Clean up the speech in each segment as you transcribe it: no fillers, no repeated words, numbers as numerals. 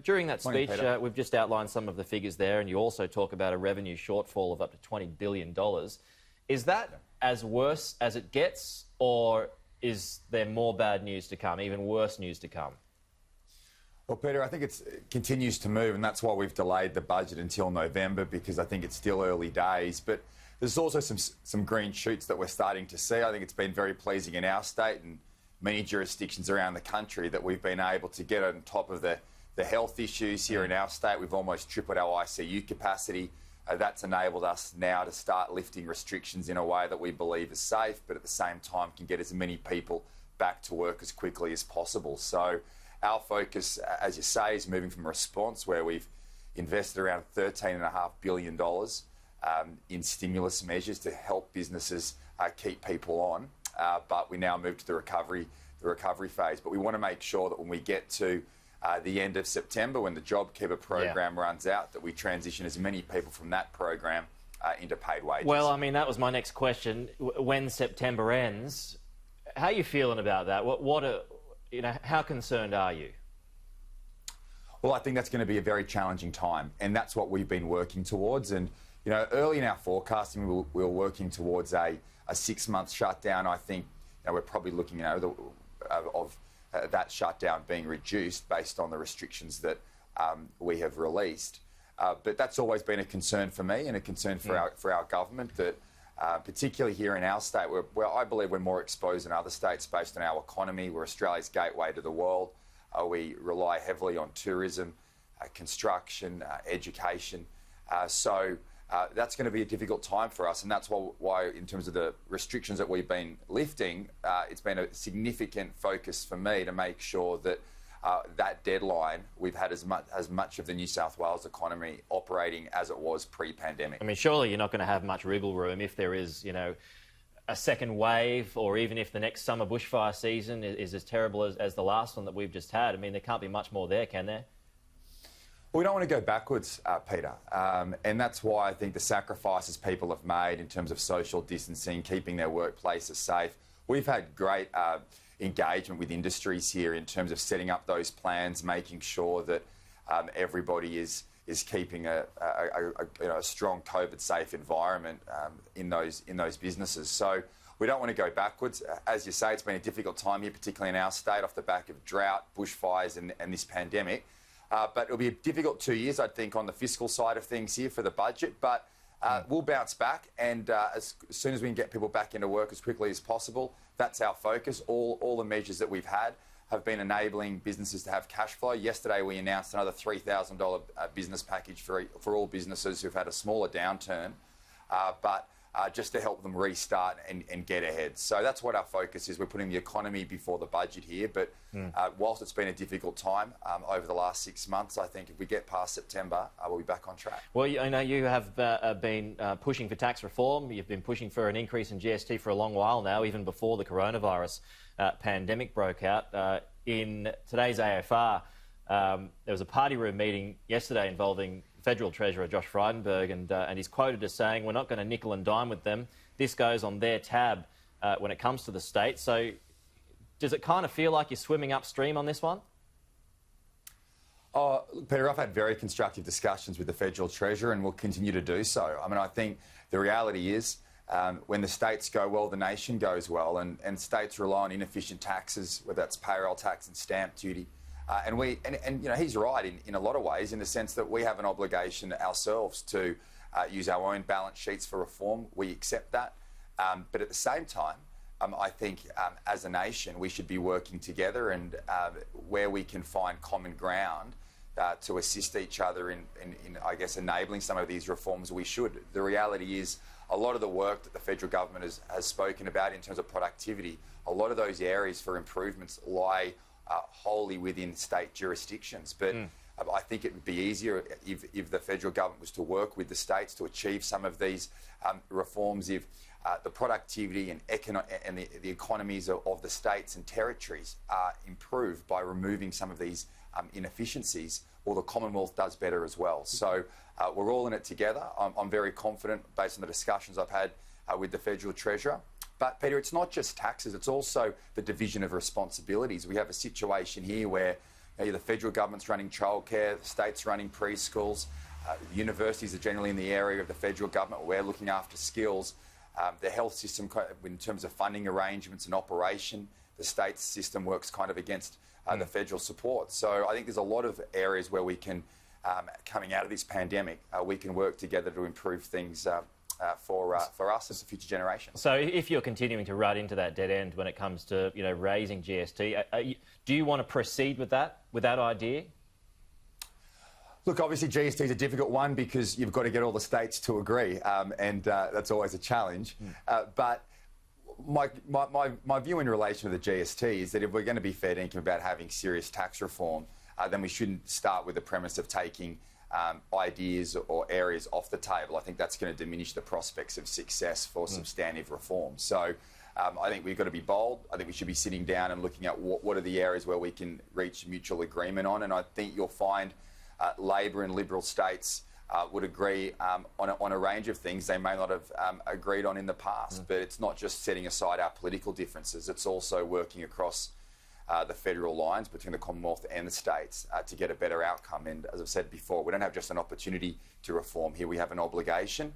during that speech, we've just outlined some of the figures there, and you also talk about a revenue shortfall of up to $20 billion. Is that as worse as it gets, or is there more bad news to come, even worse news to come? Well, Peter, I think it continues to move, and that's why we've delayed the budget until November, because I think it's still early days. But there's also some green shoots that we're starting to see. I think it's been very pleasing in our state and many jurisdictions around the country that we've been able to get on top of the health issues here in our state. We've almost tripled our ICU capacity. That's enabled us now to start lifting restrictions in a way that we believe is safe, but at the same time can get as many people back to work as quickly as possible. So our focus, as you say, is moving from a response where we've invested around $13.5 billion in stimulus measures to help businesses keep people on. But we now move to the recovery phase. But we want to make sure that when we get to the end of September, when the JobKeeper program runs out, that we transition as many people from that program into paid wages. Well, I mean, that was my next question. When September ends, how are you feeling about that? How concerned are you? Well, I think that's going to be a very challenging time, and that's what we've been working towards. And early in our forecasting, we were working towards a 6-month shutdown. I think we're probably looking of that shutdown being reduced based on the restrictions that we have released. But that's always been a concern for me and a concern for our government, that particularly here in our state, where I believe we're more exposed than other states based on our economy. We're Australia's gateway to the world. We rely heavily on tourism, construction, education. So that's going to be a difficult time for us, and that's why in terms of the restrictions that we've been lifting, it's been a significant focus for me to make sure that that deadline, we've had as much of the New South Wales economy operating as it was pre-pandemic. I mean, surely you're not going to have much wriggle room if there is, a second wave, or even if the next summer bushfire season is as terrible as the last one that we've just had. I mean, there can't be much more there, can there? Well, we don't want to go backwards, Peter, and that's why I think the sacrifices people have made in terms of social distancing, keeping their workplaces safe. We've had great engagement with industries here in terms of setting up those plans, making sure that everybody is keeping a strong COVID-safe environment in those businesses. So we don't want to go backwards. As you say, it's been a difficult time here, particularly in our state, off the back of drought, bushfires and this pandemic. But it'll be a difficult 2 years, I think, on the fiscal side of things here for the budget. But we'll bounce back, and as soon as we can get people back into work as quickly as possible, that's our focus. All the measures that we've had have been enabling businesses to have cash flow. Yesterday, we announced another $3,000 business package for all businesses who've had a smaller downturn, but just to help them restart and get ahead. So that's what our focus is. We're putting the economy before the budget here, but whilst it's been a difficult time over the last 6 months, I think if we get past September, we'll be back on track. Well, I know you have been pushing for tax reform. You've been pushing for an increase in GST for a long while now, even before the coronavirus pandemic broke out. In today's AFR, there was a party room meeting yesterday involving Federal Treasurer Josh Frydenberg, and he's quoted as saying, "We're not going to nickel and dime with them. This goes on their tab when it comes to the state." So does it kind of feel like you're swimming upstream on this one? Oh, Peter, I've had very constructive discussions with the Federal Treasurer and will continue to do so. I mean, I think the reality is when the states go well, the nation goes well, and states rely on inefficient taxes, whether that's payroll tax and stamp duty. And he's right in a lot of ways, in the sense that we have an obligation ourselves to use our own balance sheets for reform. We accept that. But at the same time, I think as a nation, we should be working together, and where we can find common ground to assist each other in, I guess, enabling some of these reforms, we should. The reality is a lot of the work that the federal government has spoken about in terms of productivity, a lot of those areas for improvements lie wholly within state jurisdictions. But I think it would be easier if the federal government was to work with the states to achieve some of these reforms, if the productivity and the economies of the states and territories are improved by removing some of these inefficiencies, well, the Commonwealth does better as well. So we're all in it together. I'm very confident, based on the discussions I've had with the Federal Treasurer. But, Peter, it's not just taxes, it's also the division of responsibilities. We have a situation here where The federal government's running childcare, the state's running preschools, the universities are generally in the area of the federal government. We're looking after skills. The health system, in terms of funding arrangements and operation, the state system works kind of against the federal support. So I think there's a lot of areas where we can, coming out of this pandemic, we can work together to improve things for us as a future generation. So if you're continuing to run into that dead end when it comes to raising GST, do you want to proceed with that idea? Look, obviously GST is a difficult one because you've got to get all the states to agree, and that's always a challenge. But my view in relation to the GST is that if we're going to be fair dinkum about having serious tax reform, then we shouldn't start with the premise of taking ideas or areas off the table. I think that's going to diminish the prospects of success for substantive reform. So I think we've got to be bold. I think we should be sitting down and looking at what are the areas where we can reach mutual agreement on. And I think you'll find Labor and Liberal states would agree on a range of things they may not have agreed on in the past. But it's not just setting aside our political differences. It's also working across the federal lines between the Commonwealth and the states to get a better outcome. And as I've said before, we don't have just an opportunity to reform here. We have an obligation,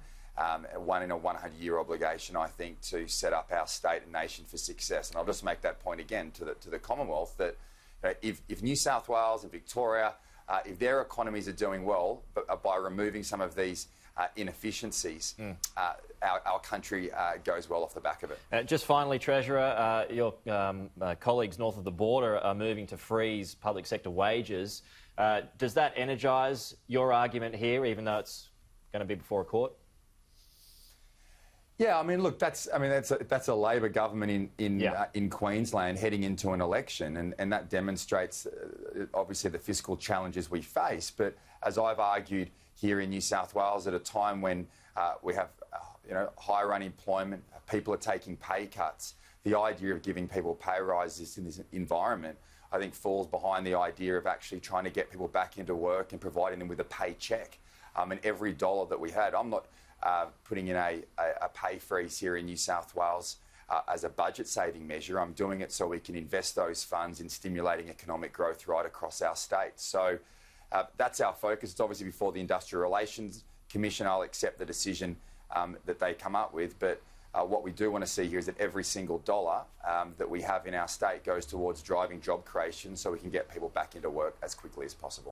one in a 100-year obligation, I think, to set up our state and nation for success. And I'll just make that point again to the Commonwealth that if New South Wales and Victoria, if their economies are doing well, but by removing some of these inefficiencies, our country goes well off the back of it. Just finally, Treasurer, your colleagues north of the border are moving to freeze public sector wages. Does that energise your argument here, even though it's going to be before a court? Yeah, I mean, look, that's a Labor government in Queensland heading into an election, and that demonstrates obviously the fiscal challenges we face. But as I've argued here in New South Wales, at a time when we have higher unemployment, people are taking pay cuts, the idea of giving people pay rises in this environment, I think, falls behind the idea of actually trying to get people back into work and providing them with a paycheck. And every dollar that we had, I'm not putting in a pay freeze here in New South Wales as a budget-saving measure. I'm doing it so we can invest those funds in stimulating economic growth right across our state. So that's our focus. It's obviously before the Industrial Relations Commission. I'll accept the decision that they come up with. But what we do want to see here is that every single dollar that we have in our state goes towards driving job creation so we can get people back into work as quickly as possible.